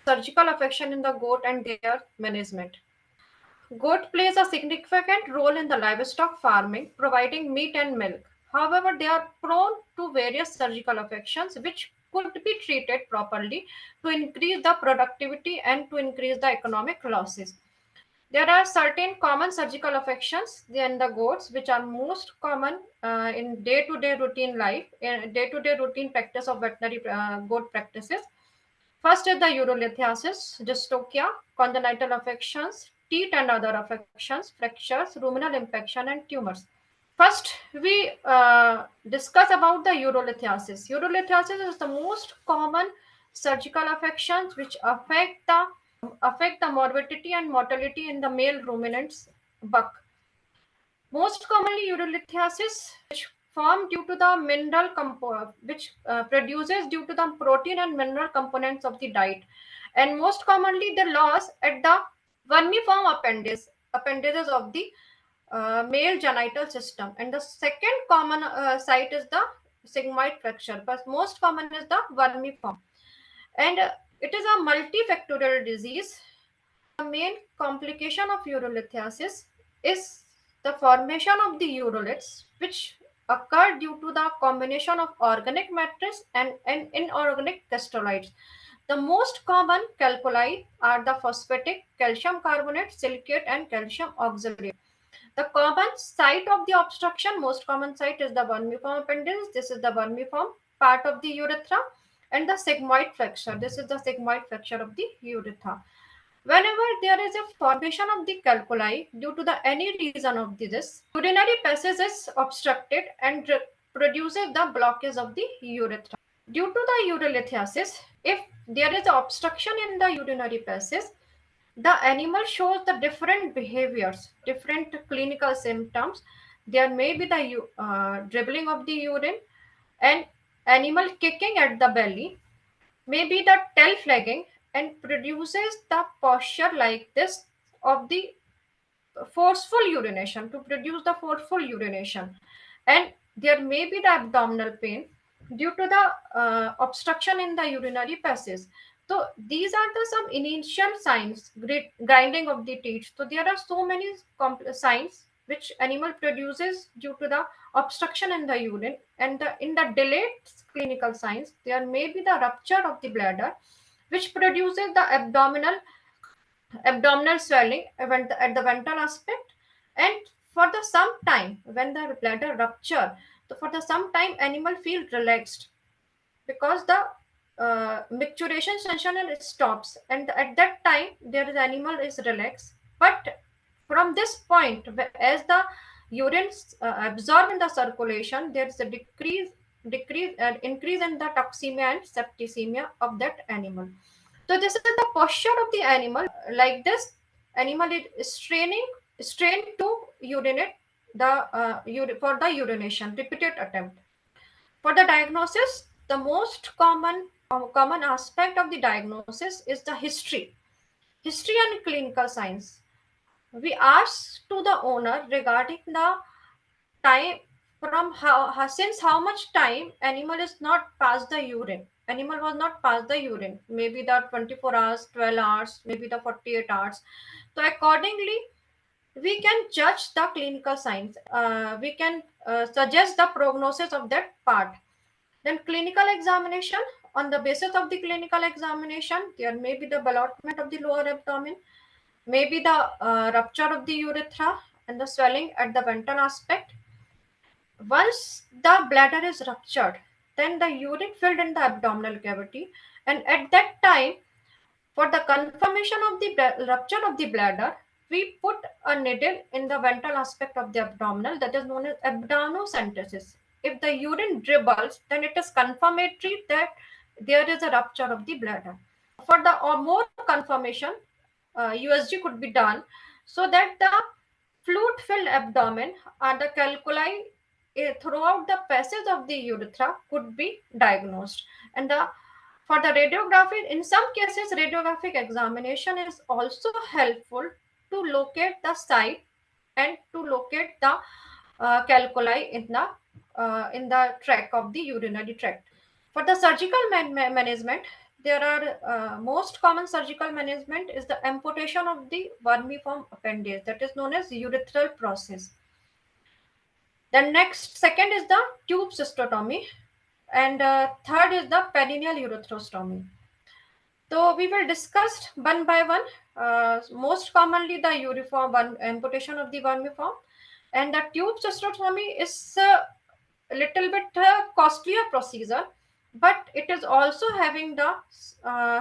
surgical affection in the goat and their management. Goat plays a significant role in the livestock farming, providing meat and milk. However, they are prone to various surgical affections which could be treated properly to increase the productivity and to increase the economic losses. There are certain common surgical affections in the goats which are most common in day-to-day routine life, in day-to-day routine practice of veterinary goat practices. First is the urolithiasis, dystocia, congenital affections, teeth and other affections, fractures, ruminal infection, and tumors. First, we discuss about the urolithiasis. Urolithiasis is the most common surgical affections which affect the morbidity and mortality in the male ruminants buck. Most commonly, urolithiasis, which form due to the which produces due to the protein and mineral components of the diet, and most commonly the loss at the vermiform appendages of the male genital system. And the second common site is the sigmoid fracture, but most common is the vermiform, and it is a multifactorial disease. The main complication of urolithiasis is the formation of the uroliths, which occur due to the combination of organic matrix and inorganic gastrolites. The most common calculi are the phosphatic, calcium carbonate, silicate, and calcium oxalate. The common site of the obstruction, most common site is the vermiform appendage. This is the vermiform part of the urethra, and the sigmoid fracture. This is the sigmoid fracture of the urethra. Whenever there is a formation of the calculi due to the any reason of this, urinary passage is obstructed and produces the blockage of the urethra. Due to the urolithiasis, if there is obstruction in the urinary passage, the animal shows the different behaviors, different clinical symptoms. There may be the dribbling of the urine, and animal kicking at the belly, maybe the tail flagging, and produces the posture like this of the forceful urination, to produce the forceful urination. And there may be the abdominal pain due to the obstruction in the urinary passage. So these are the some initial signs. Grinding of the teeth. So there are so many signs which animal produces due to the obstruction in the urine. And in the delayed clinical signs, there may be the rupture of the bladder, which produces the abdominal swelling at the ventral aspect. And for the some time, when the bladder rupture, so for the some time animal feel relaxed, because the micturition sensation stops, and at that time there is animal is relaxed. But from this point, as the urine absorb in the circulation, there is a increase in the toxemia and septicemia of that animal. So this is the posture of the animal. Like this, animal is strained to urinate for the urination, repeated attempt. For the diagnosis, the most common aspect of the diagnosis is the history and clinical signs. We ask to the owner regarding the time, from since how much time animal is not past the urine. Animal was not past the urine, maybe the 24 hours, 12 hours, maybe the 48 hours. So accordingly, we can judge the clinical signs. We can suggest the prognosis of that part. Then clinical examination. On the basis of the clinical examination, there may be the ballotment of the lower abdomen, maybe the rupture of the urethra and the swelling at the ventral aspect. Once the bladder is ruptured, then the urine filled in the abdominal cavity, and at that time, for the confirmation of the rupture of the bladder, we put a needle in the ventral aspect of the abdominal, that is known as abdominocentesis. If the urine dribbles, then it is confirmatory that there is a rupture of the bladder. For the or more confirmation, USG could be done, so that the fluid-filled abdomen and the calculi throughout the passage of the urethra could be diagnosed. And for the radiography, in some cases, radiographic examination is also helpful to locate the site and to locate the calculi in the tract of the urinary tract. For the surgical management, there are most common surgical management is the amputation of the vermiform appendage, that is known as urethral process. Then next, second is the tube cystotomy, and third is the perineal ureterostomy. So we will discuss one by one. Most commonly, the uniform amputation of the vermiform, and the tube cystotomy is a little bit costlier procedure, but it is also having the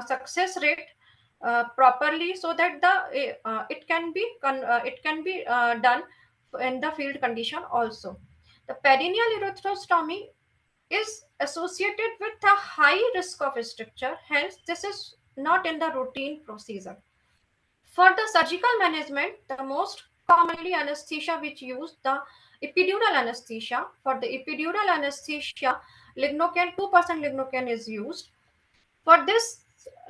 success rate properly, so that it can be done in the field condition also. The perineal ureterostomy is associated with a high risk of stricture, hence this is not in the routine procedure. For the surgical management, the most commonly anesthesia which used the epidural anesthesia. For the epidural anesthesia, lignocaine 2% lignocaine is used. For this,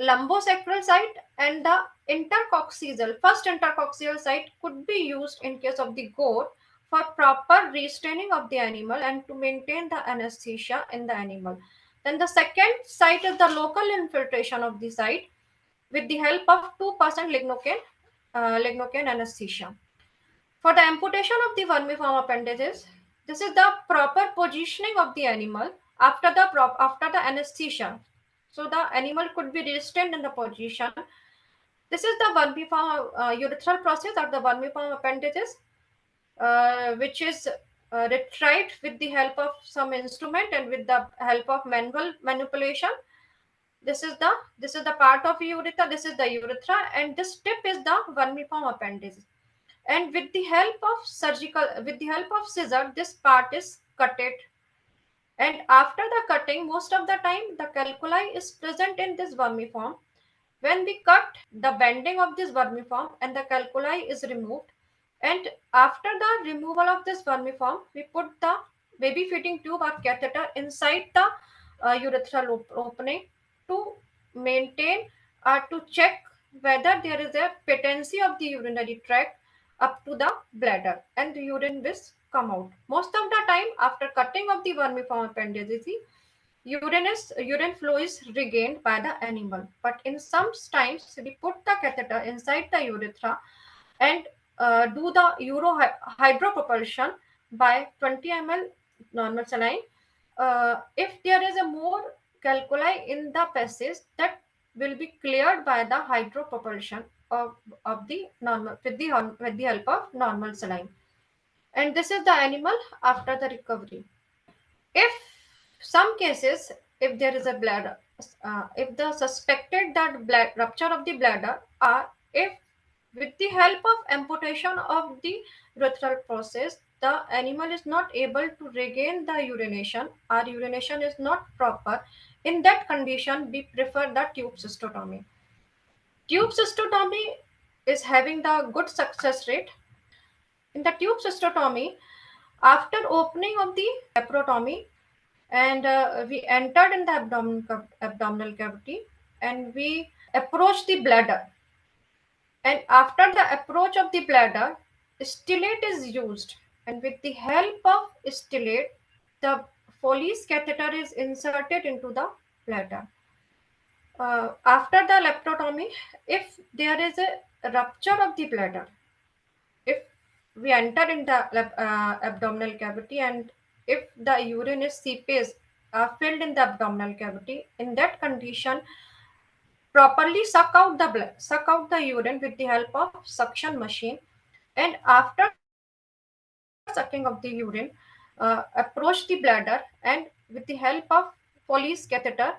lumbosacral site and the intercoccygeal, first intercoccygeal site could be used in case of the gout for proper restraining of the animal and to maintain the anesthesia in the animal. Then the second site is the local infiltration of the site with the help of 2% lignocaine anesthesia. For the amputation of the vermiform appendages, this is the proper positioning of the animal after the anesthesia. So the animal could be restrained in the position. This is the vermiform urethral process or the vermiform appendages, which is retrieved with the help of some instrument and with the help of manual manipulation. This is the part of urethra. This is the urethra, and this tip is the vermiform appendage. And with the help of scissor, this part is cutted. And after the cutting, most of the time, the calculi is present in this vermiform. When we cut, the bending of this vermiform and the calculi is removed. And after the removal of this vermiform, we put the baby feeding tube or catheter inside the urethral opening to maintain or to check whether there is a patency of the urinary tract up to the bladder and the urine will come out. Most of the time, after cutting of the vermiform appendage, urine flow is regained by the animal. But in some times, we put the catheter inside the urethra and do the hydropropulsion by 20 ml normal saline. If there is a more calculi in the passage, that will be cleared by the hydropropulsion of the normal with the help of normal saline. And this is the animal after the recovery. If some cases, if there is a bladder, if the suspected that rupture of the bladder, or if with the help of amputation of the urethral process, the animal is not able to regain the urination or urination is not proper, in that condition, we prefer the tube cystotomy. Tube cystotomy is having the good success rate. In the tube cystotomy, after opening of the laparotomy, and we entered in the abdominal cavity and we approached the bladder, and after the approach of the bladder, stillate is used, and with the help of stillate, the Foley's catheter is inserted into the bladder. After the laparotomy, if there is a rupture of the bladder, if we enter in the abdominal cavity and if the urine is seepage filled in the abdominal cavity, in that condition, properly suck out the urine with the help of suction machine, and after sucking of the urine, approach the bladder and with the help of Foley's catheter,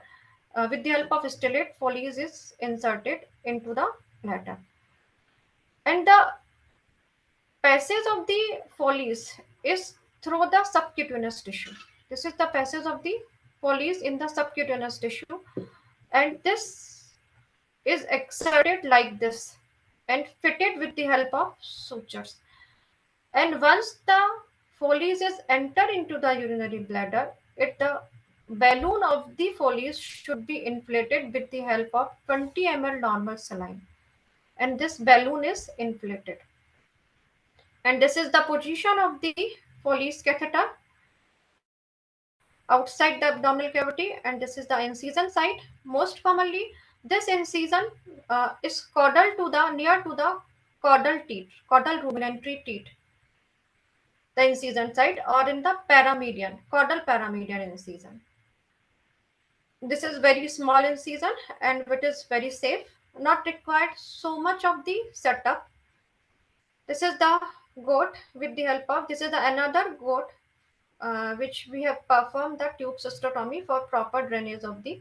with the help of stillate, Foley's is inserted into the bladder. And the passage of the Foley's is through the subcutaneous tissue. This is the passage of the Foley's in the subcutaneous tissue, and this is exerted like this and fitted with the help of sutures. And once the Foley's is entered into the urinary bladder, the balloon of the Foley's should be inflated with the help of 20 ml normal saline. And this balloon is inflated. And this is the position of the Foley's catheter. outside the abdominal cavity, and this is the incision site. Most commonly, this incision is caudal to the near to the caudal teeth, caudal rudimentary teeth, the incision site, or in the paramedian, caudal paramedian incision. This is very small incision and it is very safe, not required so much of the setup. This is the goat with the help of, this is the another goat which we have performed the tube cystotomy for proper drainage of the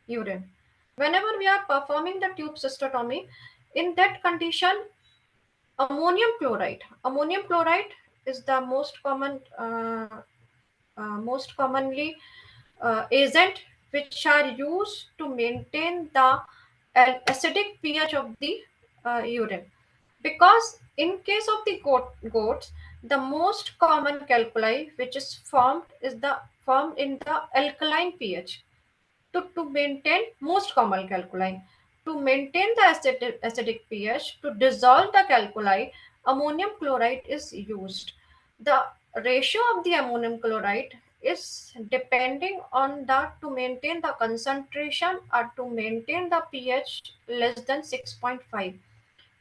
urine. Whenever we are performing the tube cystotomy, in that condition, ammonium chloride is the most commonly agent which are used to maintain the acidic pH of the urine. Because in case of the goats, the most common calculi which is formed in the alkaline pH. To maintain most common calculi, to maintain the acidic pH, to dissolve the calculi, ammonium chloride is used. The ratio of the ammonium chloride is depending on the to maintain the concentration or to maintain the pH less than 6.5.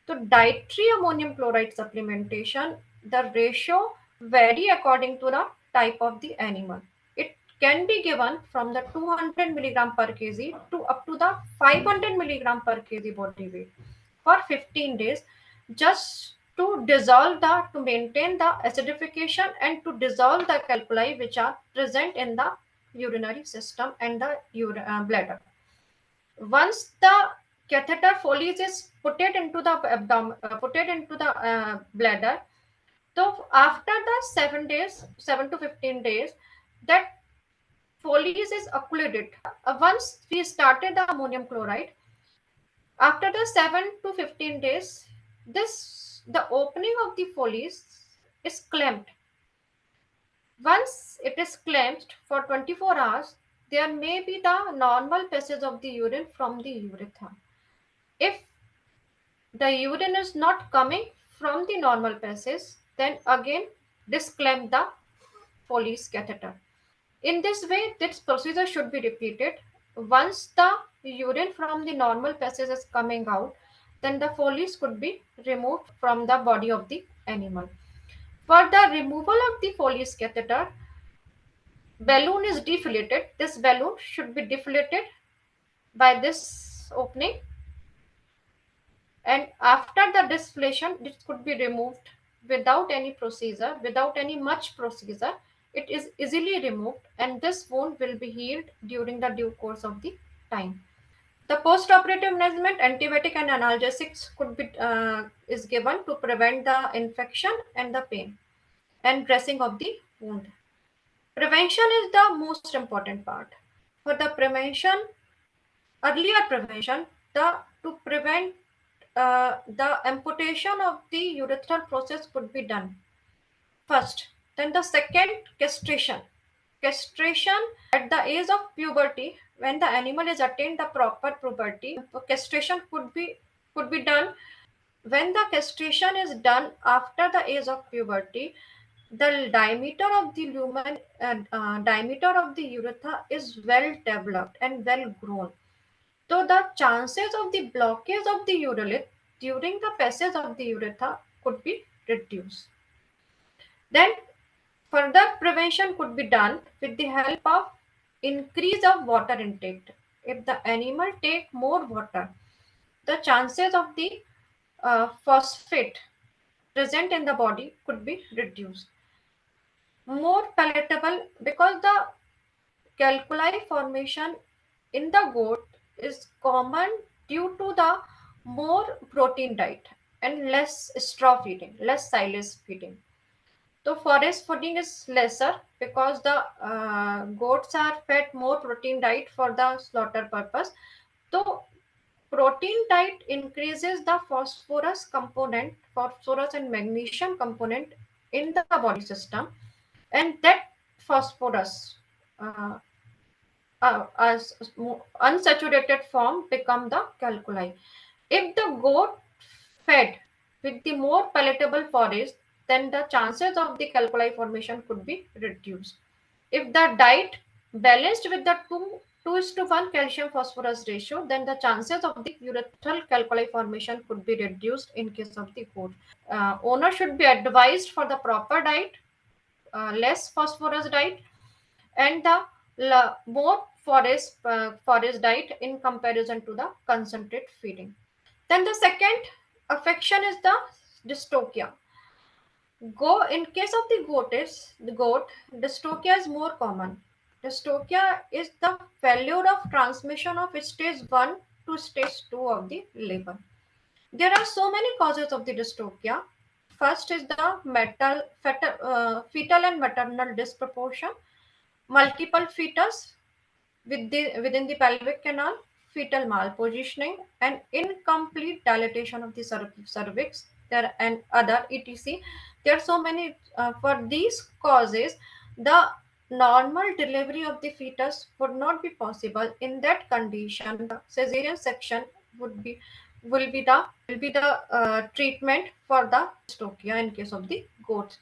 So dietary ammonium chloride supplementation, the ratio vary according to the type of the animal. It can be given from the 200 milligram per kg to up to the 500 milligram per kg body weight for 15 days, just to dissolve to maintain the acidification and to dissolve the calculi which are present in the urinary system and the bladder. Once the catheter Foley's is put it into the bladder, so after the 7 days, 7 to 15 days, that Foley's is occluded. Once we started the ammonium chloride, after the 7 to 15 days, the opening of the Foley's is clamped. Once it is clamped for 24 hours, there may be the normal passage of the urine from the urethra. If the urine is not coming from the normal passage, then again disclamp the Foley's catheter. In this way, this procedure should be repeated. Once the urine from the normal passage is coming out, then the Foley's could be removed from the body of the animal. For the removal of the Foley's catheter, balloon is deflated. This balloon should be deflated by this opening, and after the deflation this could be removed without any procedure, without any much procedure. It is easily removed and this wound will be healed during the due course of the time. The post-operative management, antibiotic and analgesics could be is given to prevent the infection and the pain, and dressing of the wound. Prevention is the most important part. For the prevention, earlier prevention, the to prevent the amputation of the urethral process could be done first. Then the second, castration. Castration at the age of puberty, when the animal is attained the proper puberty, castration could be done. When the castration is done after the age of puberty, the diameter of the lumen diameter of the urethra is well developed and well grown. So the chances of the blockage of the urethra during the passage of the urethra could be reduced. Then further prevention could be done with the help of increase of water intake. If the animal take more water, the chances of the phosphate present in the body could be reduced. More palatable, because the calculi formation in the goat is common due to the more protein diet and less straw feeding, less silage feeding. So forest feeding is lesser because the goats are fed more protein diet for the slaughter purpose. So protein diet increases the phosphorus component, phosphorus and magnesium component in the body system, and that phosphorus as unsaturated form become the calculi. If the goat fed with the more palatable forage, then the chances of the calculi formation could be reduced. If the diet balanced with the 2:1 calcium phosphorus ratio, then the chances of the urethral calculi formation could be reduced in case of the goat. Owner should be advised for the proper diet, less phosphorus diet, and the more forest diet in comparison to the concentrate feeding. Then the second affection is the dystocia. In case of the goat, dystocia is more common. Dystocia is the failure of transmission of stage 1 to stage 2 of the labor. There are so many causes of the dystocia. First is the fetal and maternal disproportion, multiple fetus within the pelvic canal, fetal malpositioning, and incomplete dilatation of the cervix, there and other etc. There are so many. For these causes, the normal delivery of the fetus would not be possible. In that condition, the cesarean section would be will be the treatment for the dystocia in case of the goats.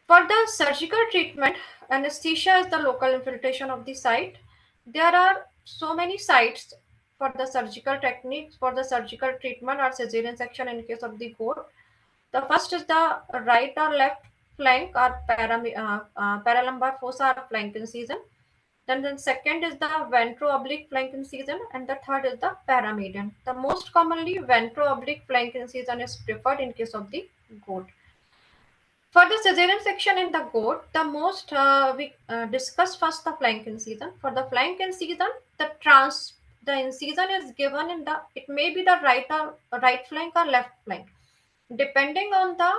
For the surgical treatment, anesthesia is the local infiltration of the site. There are so many sites for the surgical techniques for the surgical treatment or cesarean section in case of the goat. The first is the right or left flank or paralumbar fossa or flank incision. Then the second is the ventro-oblique flank incision, and the third is the paramedian. The most commonly ventro-oblique flank incision is preferred in case of the goat. For the cesarean section in the goat, the most we discuss first the flank incision. For the flank incision, the incision is given in the it may be the right flank or left flank, depending on the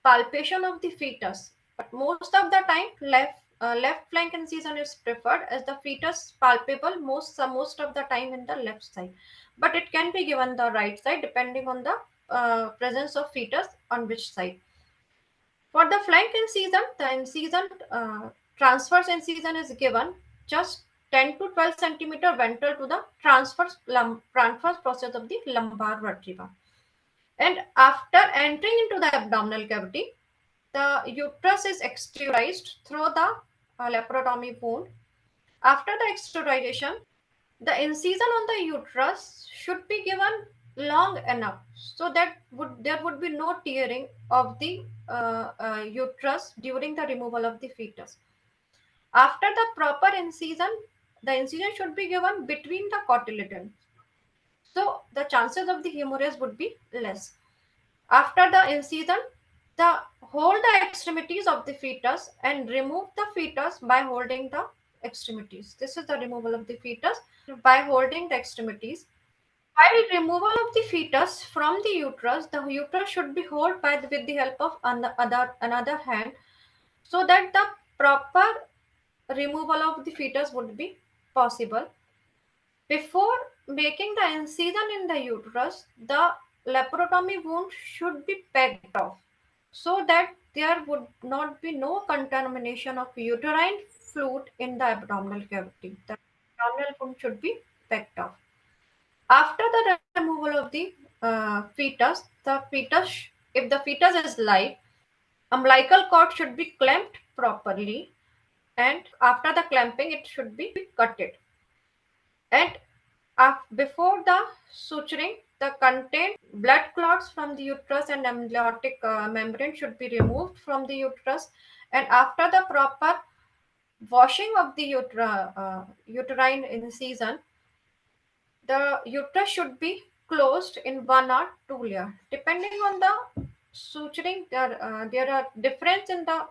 palpation of the fetus. But most of the time, left flank incision is preferred as the fetus palpable most of the time in the left side. But it can be given the right side depending on the presence of fetus on which side. For the flank incision, the incision transverse incision is given just 10 to 12 centimeter ventral to the transverse process of the lumbar vertebra. And after entering into the abdominal cavity, the uterus is exteriorized through the laparotomy wound. After the exteriorization, the incision on the uterus should be given long enough so that there would be no tearing of the uterus during the removal of the fetus. After the proper incision, the incision should be given between the cotyledons, so the chances of the hemorrhage would be less. After the incision, the hold the extremities of the fetus and remove the fetus by holding the extremities. This is the removal of the fetus by holding the extremities. While removal of the fetus from the uterus should be held with the help of another hand so that the proper removal of the fetus would be possible. Before making the incision in the uterus, the laparotomy wound should be pegged off so that there would not be no contamination of uterine fluid in the abdominal cavity. The abdominal wound should be pegged off. After the removal of the if the fetus is live, umbilical cord should be clamped properly, and after the clamping, it should be cutted. And before the suturing, the contained blood clots from the uterus and amniotic membrane should be removed from the uterus. And after the proper washing of the uterine incision, the uterus should be closed in 1 or 2 layers. Depending on the suturing, there are difference in the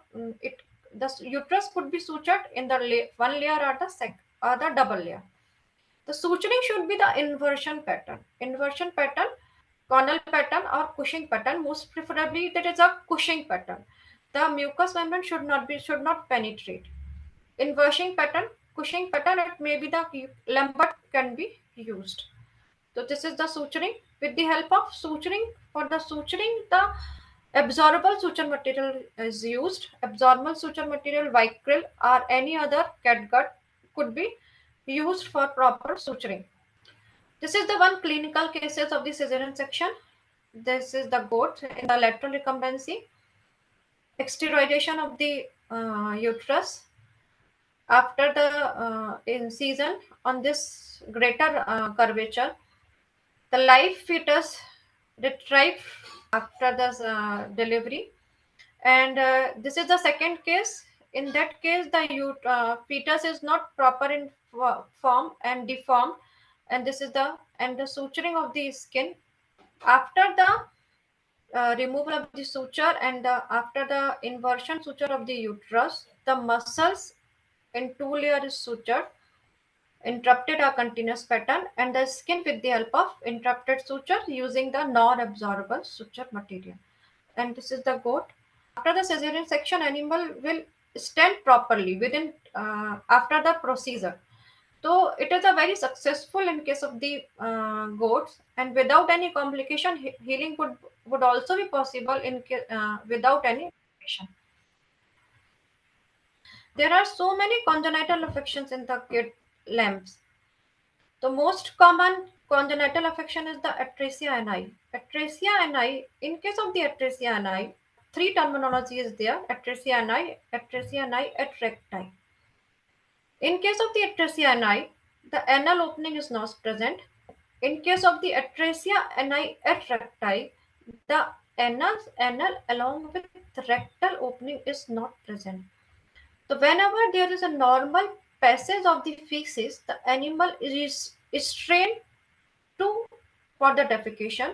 uterus could be sutured in the one layer or the double layer. The suturing should be the inversion pattern. Inversion pattern, Cornell pattern or Cushing pattern. Most preferably, there is a Cushing pattern. The mucous membrane should not penetrate. Inversion pattern, Cushing pattern, it may be the Lambert can be used. So this is the suturing. With the help of suturing, for the suturing, the absorbable suture material is used. Absorbable suture material, Vicryl or any other catgut could be used for proper suturing. This is the one clinical cases of the cesarean section. This is the goat in the lateral recumbency, exteriorization of the uterus, After the in season on this greater curvature, the live fetus retrieve after the delivery, and this is the second case. In that case, the fetus is not proper in form and deformed, and this is the suturing of the skin after the removal of the suture, and after the inversion suture of the uterus, the muscles in two layers is sutured, interrupted a continuous pattern, and the skin with the help of interrupted suture using the non-absorbable suture material. And this is the goat. After the cesarean section, animal will stand properly within after the procedure. So it is a very successful in case of the goats, and without any complication, healing would also be possible without any complication. There are so many congenital affections in the kid lambs. The most common congenital affection is the atresia ani. Atresia ani, in case of the atresia ani, three terminology is there: atresia ani, et recti. In case of the atresia ani, the anal opening is not present. In case of the atresia ani et recti, the anal along with rectal opening is not present. So whenever there is a normal passage of the feces, the animal is trained to for the defecation.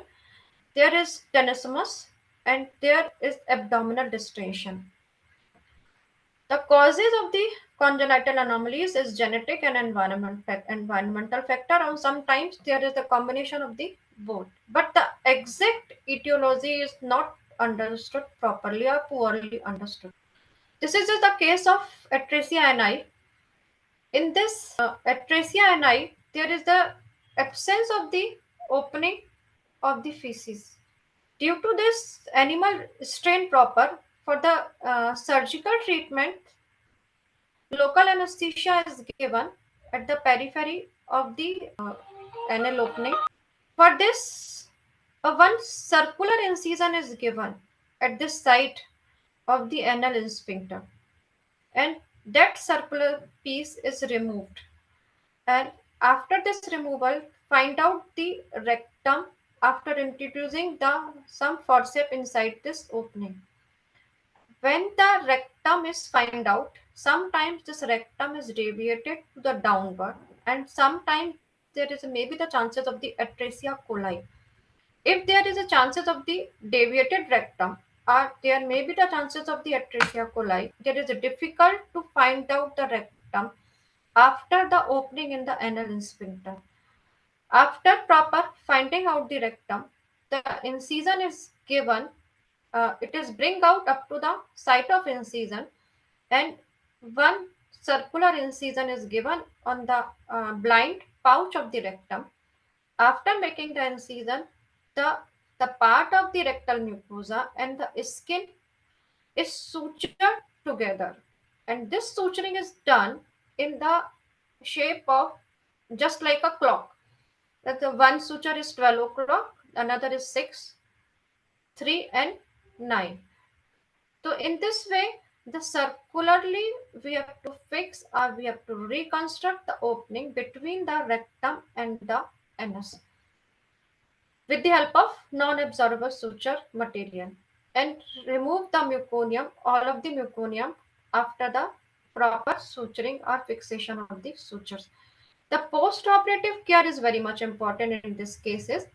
There is tenesmus and there is abdominal distension. The causes of the congenital anomalies is genetic and environmental factor, and sometimes there is a combination of the both. But the exact etiology is not understood properly or poorly understood. This is just the case of atresia ani. In this atresia ani, there is the absence of the opening of the feces. Due to this, animal strain proper for the surgical treatment, local anesthesia is given at the periphery of the anal opening. For this, one circular incision is given at this site of the anal sphincter, and that circular piece is removed. And after this removal, find out the rectum after introducing the some forceps inside this opening. When the rectum is find out, sometimes this rectum is deviated to the downward, and sometimes there is maybe the chances of the atresia coli. If there is a chances of the deviated rectum, or there may be the chances of the atresia coli, there is difficult to find out the rectum after the opening in the anal sphincter. After proper finding out the rectum, the incision is given. It is bring out up to the site of incision, and one circular incision is given on the blind pouch of the rectum. After making the incision, the the part of the rectal mucosa and the skin is sutured together, and this suturing is done in the shape of just like a clock. That the one suture is 12 o'clock, another is 6, 3, and 9. So in this way, the circularly we have to fix or we have to reconstruct the opening between the rectum and the anus with the help of non-absorbable suture material, and remove the meconium, all of the meconium after the proper suturing or fixation of the sutures. The post-operative care is very much important in this cases.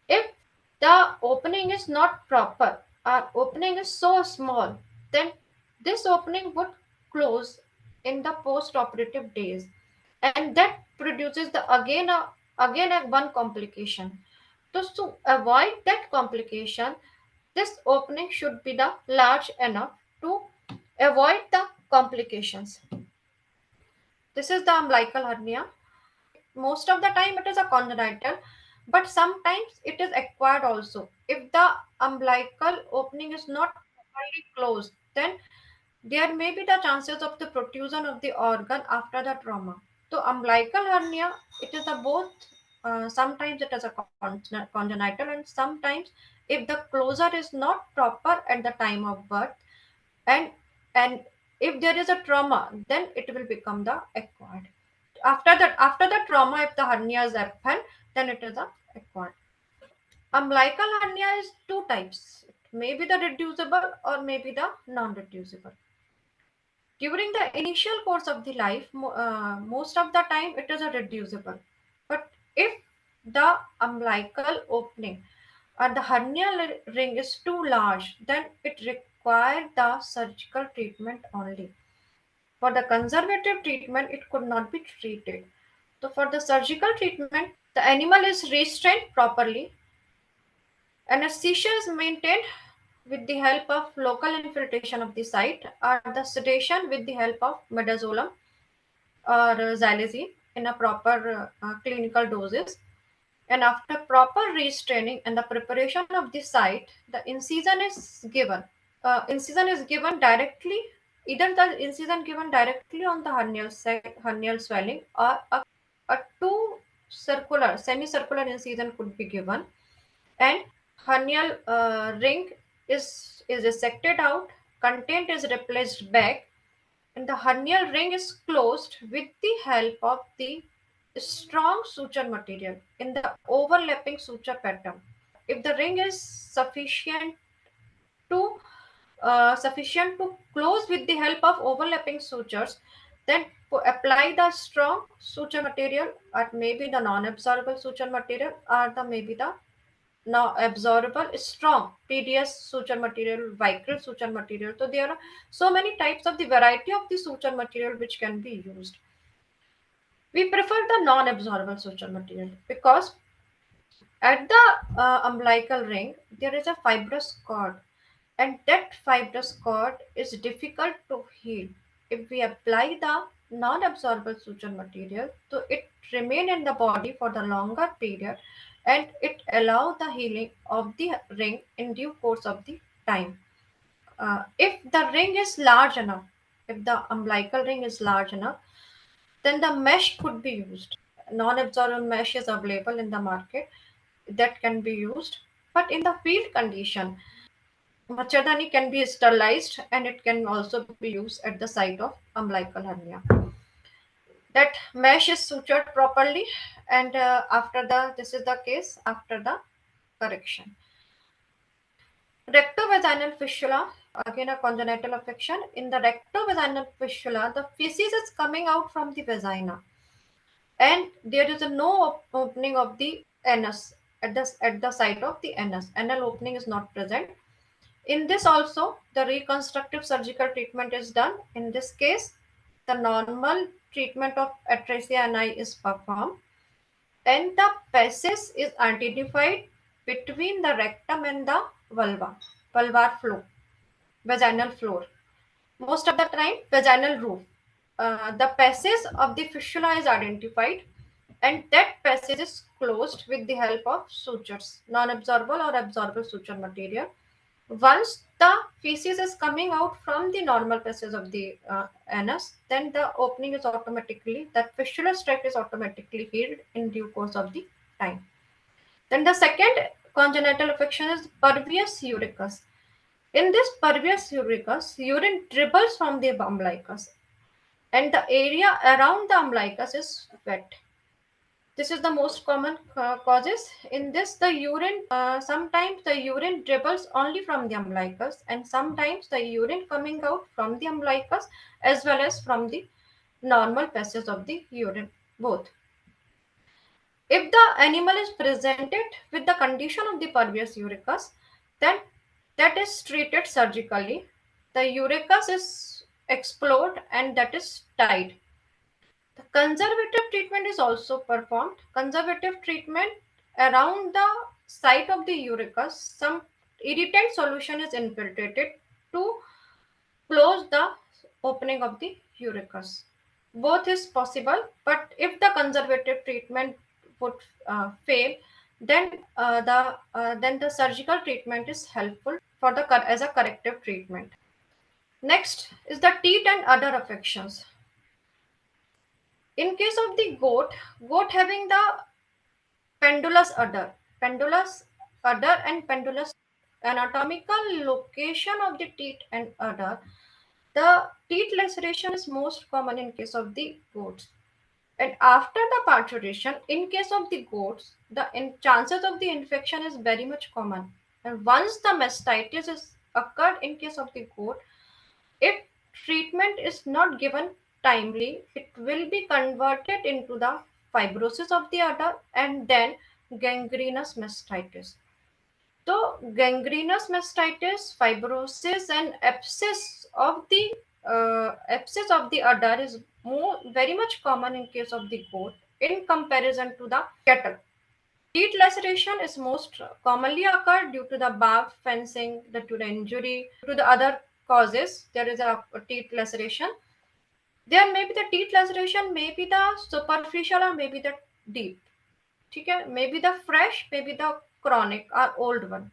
If the opening is not proper or opening is so small, then this opening would close in the post-operative days, and that produces the again a one complication. Just to avoid that complication, this opening should be the large enough to avoid the complications. This is the umbilical hernia. Most of the time it is a congenital, but sometimes it is acquired also. If the umbilical opening is not properly closed, then there may be the chances of the protrusion of the organ after the trauma. So umbilical hernia, it is a both. Sometimes it is a congenital, and sometimes if the closure is not proper at the time of birth, and and If there is a trauma, then it will become the acquired. After the trauma, if the hernia is happen, then it is a acquired. Umbilical hernia is two types. It may be the reducible or maybe the non-reducible. During the initial course of the life, most of the time it is a reducible. But if the umbilical opening or the hernia ring is too large, then it requires the surgical treatment only. For the conservative treatment, it could not be treated. So, for the surgical treatment, the animal is restrained properly. Anesthesia is maintained with the help of local infiltration of the site or the sedation with the help of midazolam or xylazine in a proper clinical doses. And after proper restraining and the preparation of the site, the incision is given. Incision is given directly, either the incision given directly on the hernial site, hernial swelling, or a two circular, semicircular incision could be given, and hernial ring is dissected out, content is replaced back, and the hernial ring is closed with the help of the strong suture material in the overlapping suture pattern. If the ring is to sufficient to close with the help of overlapping sutures, then apply the strong suture material, or maybe the non-absorbable suture material, or the maybe the now absorbable strong PDS suture material, Vicryl suture material. So there are so many types of the variety of the suture material which can be used. We prefer the non-absorbable suture material because at the umbilical ring there is a fibrous cord, and that fibrous cord is difficult to heal. If we apply the non-absorbable suture material, so it remain in the body for the longer period, and it allow the healing of the ring in due course of the time. If the ring is large enough, if the umbilical ring is large enough, then the mesh could be used. Non-absorbable mesh is available in the market that can be used. But in the field condition, Machadani can be sterilized and it can also be used at the site of umbilical hernia. That mesh is sutured properly, and after the this is the case after the correction. Rectovaginal fistula, again a congenital affection. In the rectovaginal fistula, the feces is coming out from the vagina, and there is a no opening of the anus at the site of the anus. Anal opening is not present. In this also, the reconstructive surgical treatment is done. In this case, the normal treatment of atresia ani is performed, and the passage is identified between the rectum and the vulvar floor, vaginal floor. Most of the time, vaginal roof. The passage of the fistula is identified, and that passage is closed with the help of sutures, non-absorbable or absorbable suture material. Once the feces is coming out from the normal passage of the anus, then the opening is automatically, that fistulous tract is automatically healed in due course of the time. Then the second congenital affection is pervious uricus. In this pervious uricus, urine dribbles from the umbilicus, and the area around the umbilicus is wet. This is the most common causes. In this, the urine, sometimes the urine dribbles only from the umbilicus, and sometimes the urine coming out from the umbilicus as well as from the normal passage of the urine, both. If the animal is presented with the condition of the pervious uricus, then that is treated surgically. The uricus is explored and that is tied. The conservative treatment is also performed. Conservative treatment around the site of the uricus, some irritant solution is infiltrated to close the opening of the uricus. Both is possible, but if the conservative treatment would fail, then the surgical treatment is helpful for the as a corrective treatment. Next is the teeth and other affections. In case of the goat having the pendulous udder and pendulous anatomical location of the teeth and udder The teeth laceration is most common in case of the goats. And after the parturition, in case of the goats, the chances of the infection is very much common. And once the mastitis is occurred in case of the goat, if treatment is not given timely, it will be converted into the fibrosis of the udder and then gangrenous mastitis. So, gangrenous mastitis, fibrosis, and abscess of the udder is very much common in case of the goat in comparison to the cattle. Teeth laceration is most commonly occurred due to the bark fencing, due to the injury, to the other causes. There is a teeth laceration. There may be the teeth laceration, maybe the superficial or maybe the deep. Okay? Maybe the fresh, maybe the chronic or old one.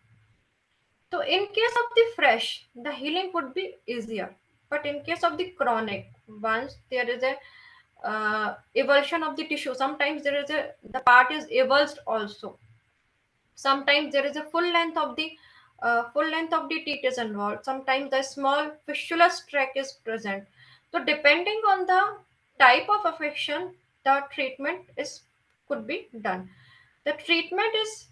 So in case of the fresh, the healing would be easier. But in case of the chronic, once there is a evulsion of the tissue, sometimes there is a the part is avulsed also. Sometimes there is a full length of the teeth is involved. Sometimes the small fistulous tract is present. So depending on the type of affection, the treatment is could be done. The treatment is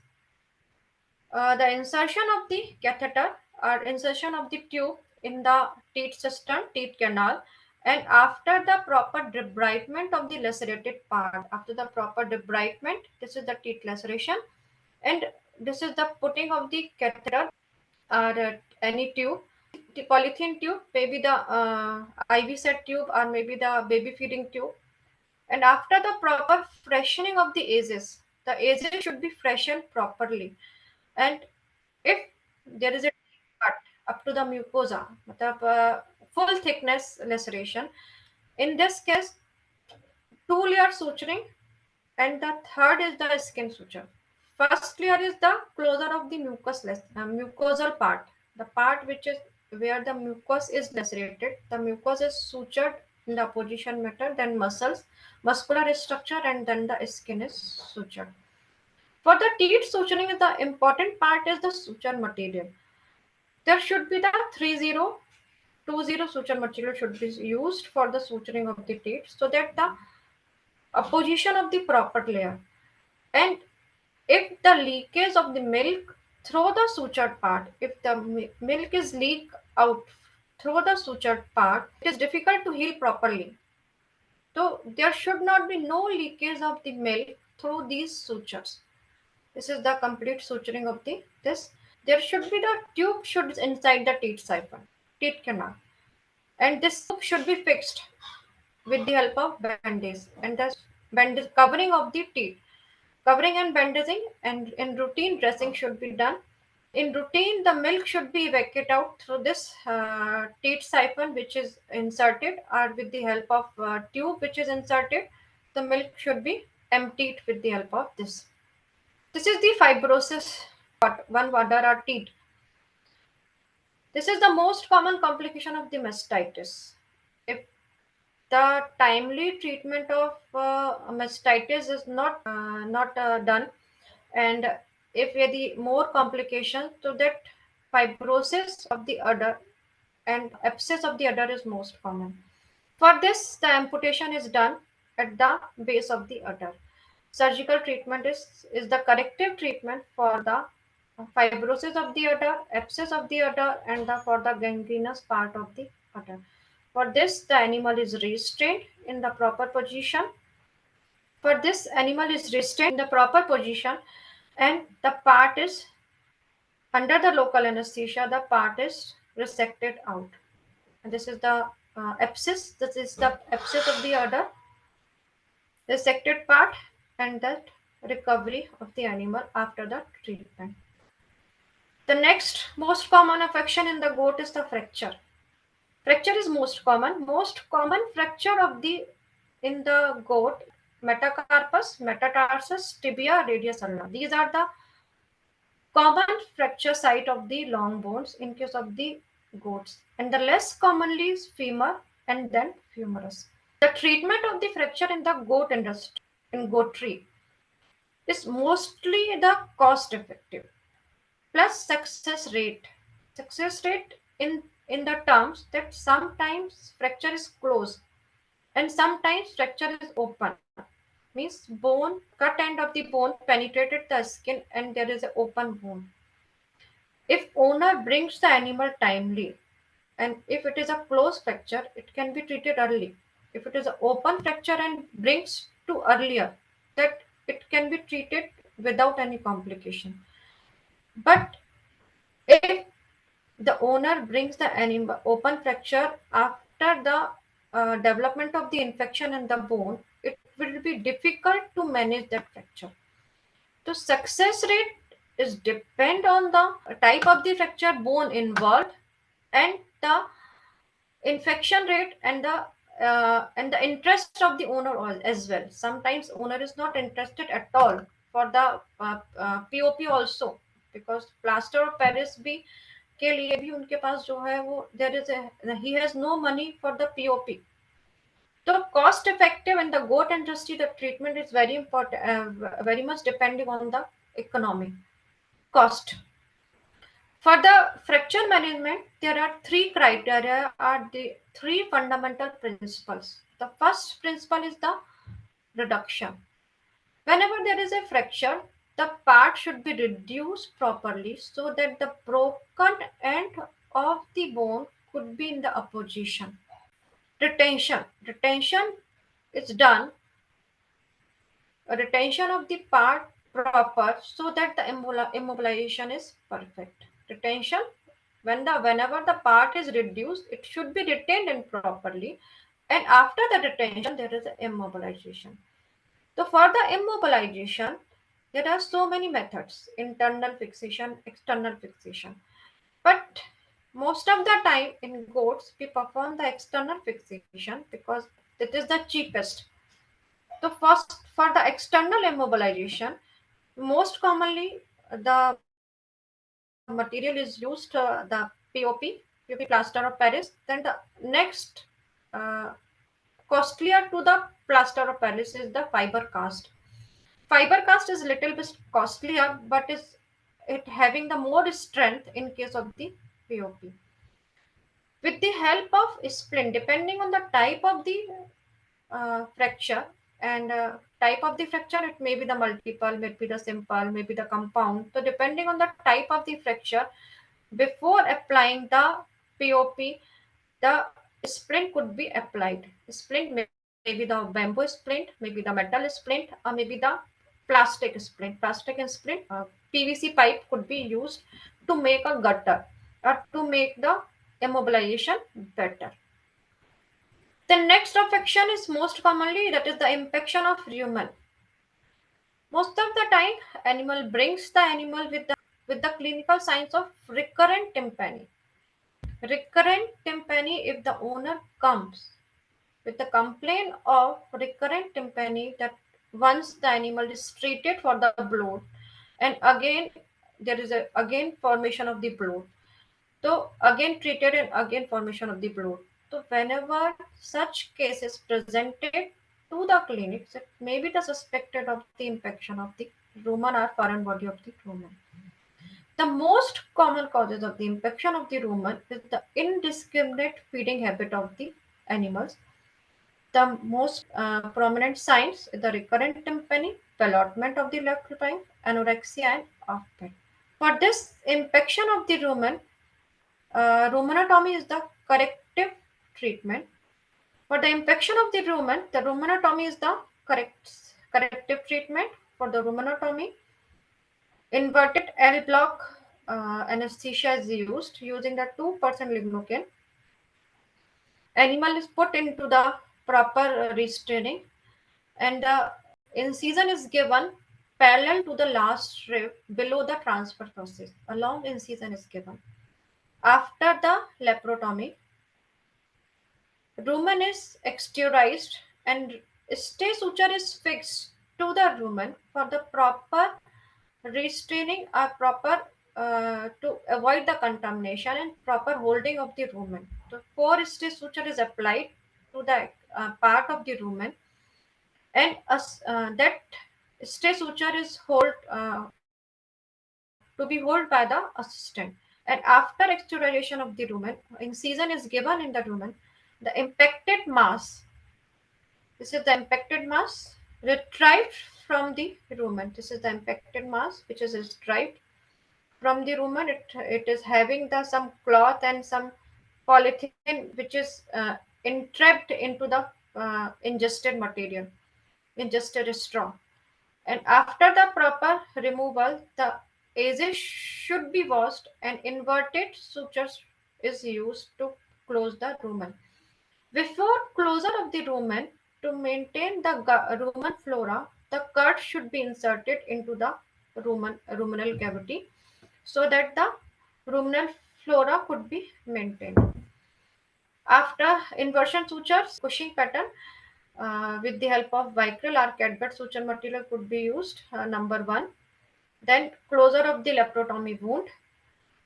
the insertion of the catheter or insertion of the tube in the teeth system, teeth canal, and after the proper debridement of the lacerated part, after the proper debridement, this is the teeth laceration, and this is the putting of the catheter or any tube, the polythene tube, maybe the IV set tube or maybe the baby feeding tube. And after the proper freshening of the edges should be freshened properly. And if there is a cut up to the mucosa, matlab, full thickness laceration, in this case, two-layer suturing, and the third is the skin suture. First layer is the closure of the mucosal part, the part which is where the mucus is lacerated. The mucus is sutured in the opposition matter, then muscular structure, and then the skin is sutured. For the teeth suturing, the important part is the suture material. There should be the 3020 suture material should be used for the suturing of the teeth so that the opposition of the proper layer. And if the leakage of the milk through the sutured part, if the milk is leak out through the sutured part, it is difficult to heal properly. So there should not be no leakage of the milk through these sutures. This is the complete suturing of the this. There should be the tube should inside the teeth siphon, teeth canal, and this tube should be fixed with the help of bandage and the bandage covering of the teeth. Covering and bandaging and in routine dressing should be done. In routine, the milk should be evacuated out through this teat siphon which is inserted or with the help of tube which is inserted. The milk should be emptied with the help of this. This is the fibrosis one water or teat. This is the most common complication of the mastitis. If the timely treatment of mastitis is not done, and if we the more complications, so that fibrosis of the udder and abscess of the udder is most common. For this, the amputation is done at the base of the udder. Surgical treatment is the corrective treatment for the fibrosis of the udder, abscess of the udder, and for the gangrenous part of the udder. For this, the animal is restrained in the proper position. For this, animal is restrained in the proper position, and the part is under the local anesthesia. The part is resected out. And this is the abscess. This is the abscess of the udder, resected part, and that recovery of the animal after the treatment. The next most common affection in the goat is the fracture. Fracture is most common. Most common fracture of the in the goat metacarpus, metatarsus, tibia, radius ulna. These are the common fracture site of the long bones in case of the goats, and the less commonly is femur and then humerus. The treatment of the fracture in the goat industry in goatry is mostly the cost effective plus success rate. Success rate in in the terms that sometimes fracture is closed and sometimes fracture is open. Means bone, cut end of the bone penetrated the skin and there is an open wound. If owner brings the animal timely, and if it is a closed fracture, it can be treated early. If it is an open fracture and brings to earlier, that it can be treated without any complication. But if the owner brings the animal open fracture after the development of the infection in the bone, it will be difficult to manage that fracture. The success rate is depend on the type of the fracture, bone involved, and the infection rate and the interest of the owner as well. Sometimes owner is not interested at all for the POP also, because plaster of Paris भी के लिए भी उनके पास जो है वो there is a he has no money for the POP. So cost effective in the goat industry, the treatment is very important, very much depending on the economy cost. For the fracture management, there are three criteria, are the three fundamental principles. The first principle is the reduction. Whenever there is a fracture, the part should be reduced properly so that the broken end of the bone could be in the opposition. Retention. Retention is done, a retention of the part proper so that the immobilization is perfect. Retention, whenever the part is reduced, it should be retained in properly, and after the retention there is immobilization. So for the immobilization, there are so many methods: internal fixation, external fixation. But most of the time in goats we perform the external fixation because it is the cheapest. So first, for the external immobilization, most commonly the material is used, the POP, POP plaster of Paris. Then the next uh, costlier to the plaster of Paris is the fiber cast. Fiber cast is little bit costlier, but is it having the more strength in case of the POP. With the help of splint, depending on the type of the fracture and type of the fracture, it may be the multiple, maybe the simple, maybe the compound. So depending on the type of the fracture, before applying the POP, the splint could be applied. Splint, maybe the bamboo splint, maybe the metal splint, or maybe the plastic splint. Plastic and splint, PVC pipe could be used to make a gutter or to make the immobilization better. The next affection is most commonly, that is the infection of rumen. Most of the time, animal brings the animal with the clinical signs of recurrent tympani. Recurrent tympani, if the owner comes with the complaint of recurrent tympani, that once the animal is treated for the blood, and again there is a again formation of the blood. So again treated and again formation of the blood. So whenever such case is presented to the clinics, it may be the suspected of the infection of the rumen or foreign body of the rumen. The most common causes of the infection of the rumen is the indiscriminate feeding habit of the animals. The most prominent signs is the recurrent tympani, allotment of the left trine, anorexia, and off-pit. For this infection of the rumen, rumenotomy is the corrective treatment. For the infection of the rumen, the rumenotomy is the corrective treatment. For the rumenotomy, inverted L block anesthesia is used using the 2% lignocaine. Animal is put into the proper restraining, and the incision is given parallel to the last rib below the transfer process. A long incision is given. After the laparotomy, rumen is exteriorized and stay suture is fixed to the rumen for the proper restraining or proper to avoid the contamination and proper holding of the rumen. The four stay suture is applied to the part of the rumen, and that stay suture is hold to be held by the assistant. And after extubation of the rumen, incision is given in the rumen. The impacted mass, this is the impacted mass retrieved from the rumen. This is the impacted mass which is retrieved from the rumen. It is having the some cloth and some polythene which is entrapped into the ingested material, ingested straw. And after the proper removal, the edges should be washed and inverted sutures is used to close the rumen. Before closure of the rumen, to maintain the rumen flora, the cut should be inserted into the ruminal cavity so that the ruminal flora could be maintained. After inversion sutures, pushing pattern with the help of Vicryl or Cadbert suture material could be used, number one. Then closure of the laparotomy wound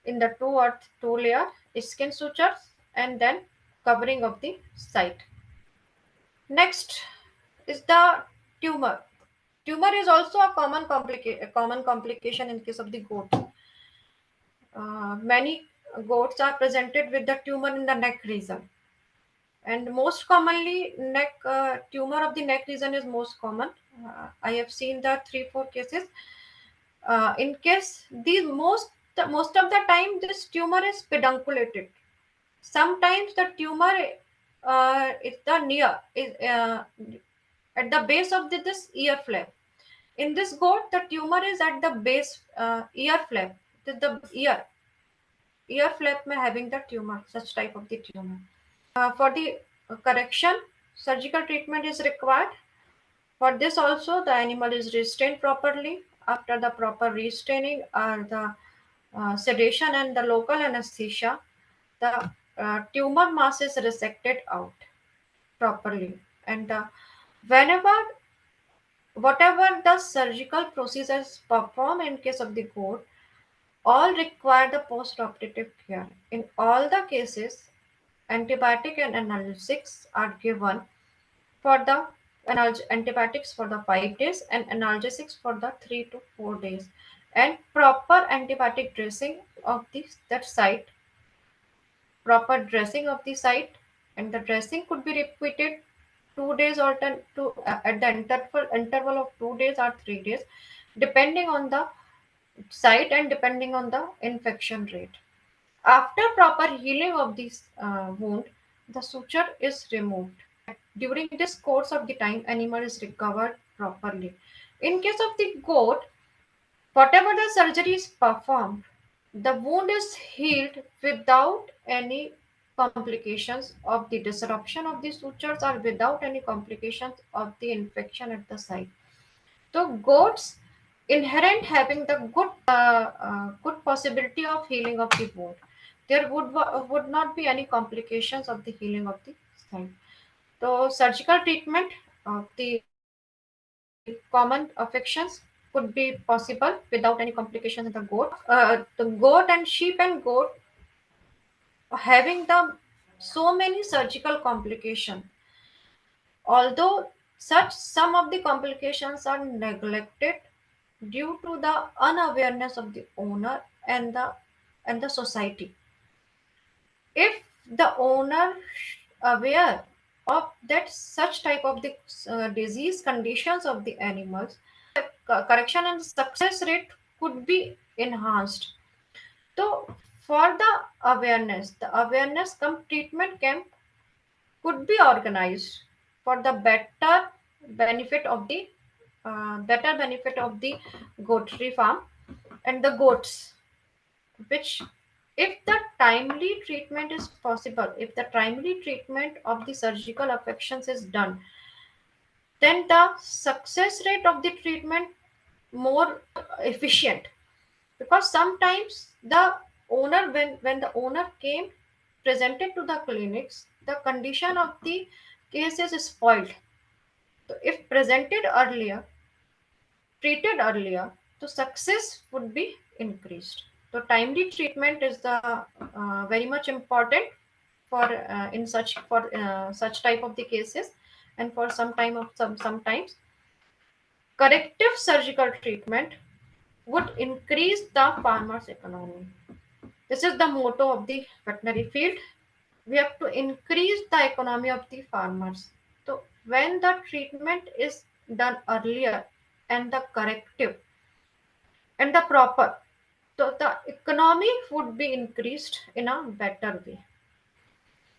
in the two layer skin sutures, and then covering of the site. Next is the tumor. Tumor is also a common complication in case of the goat. Many goats are presented with the tumor in the neck region, and most commonly neck tumor of the neck region is most common. I have seen the 3-4 cases. In case these most of the time this tumor is pedunculated. Sometimes the tumor is the near is at the base of this ear flap. In this goat, the tumor is at the base ear flap. The ear flap may having the tumor, such type of the tumor. For the correction, surgical treatment is required. For this also, the animal is restrained properly. After the proper restraining or the sedation and the local anesthesia, the tumor mass is resected out properly. And whenever, whatever the surgical procedures performed in case of the goat, all require the post-operative care. In all the cases, antibiotic and analgesics are given for the antibiotics for the 5 days and analgesics for the 3 to 4 days, and proper antibiotic dressing of that site, proper dressing of the site, and the dressing could be repeated 2 days or at the interval of 2 days or 3 days, depending on the site and depending on the infection rate. After proper healing of this wound, the suture is removed. During this course of the time, animal is recovered properly. In case of the goat, whatever the surgery is performed, the wound is healed without any complications of the disruption of the sutures or without any complications of the infection at the site. So goats inherent having the good possibility of healing of the wound. There would not be any complications of the healing of the site. So surgical treatment of the common affections could be possible without any complications in the goat. The goat and sheep and goat having the so many surgical complications. Although such some of the complications are neglected due to the unawareness of the owner and the society. If the owner aware of that such type of the disease conditions of the animals, correction and success rate could be enhanced. So for the awareness come treatment camp could be organized for the better benefit of the goatry farm and the goats, which if the timely treatment is possible, if the timely treatment of the surgical affections is done, then the success rate of the treatment more efficient. Because sometimes the owner when the owner came presented to the clinics, the condition of the case is spoiled. So if presented earlier, treated earlier, the success would be increased. So timely treatment is the very much important for such type of the cases, and for sometimes corrective surgical treatment would increase the farmer's economy. This is the motto of the veterinary field. We have to increase the economy of the farmers. So when the treatment is done earlier and the corrective and the proper, so the economy would be increased in a better way.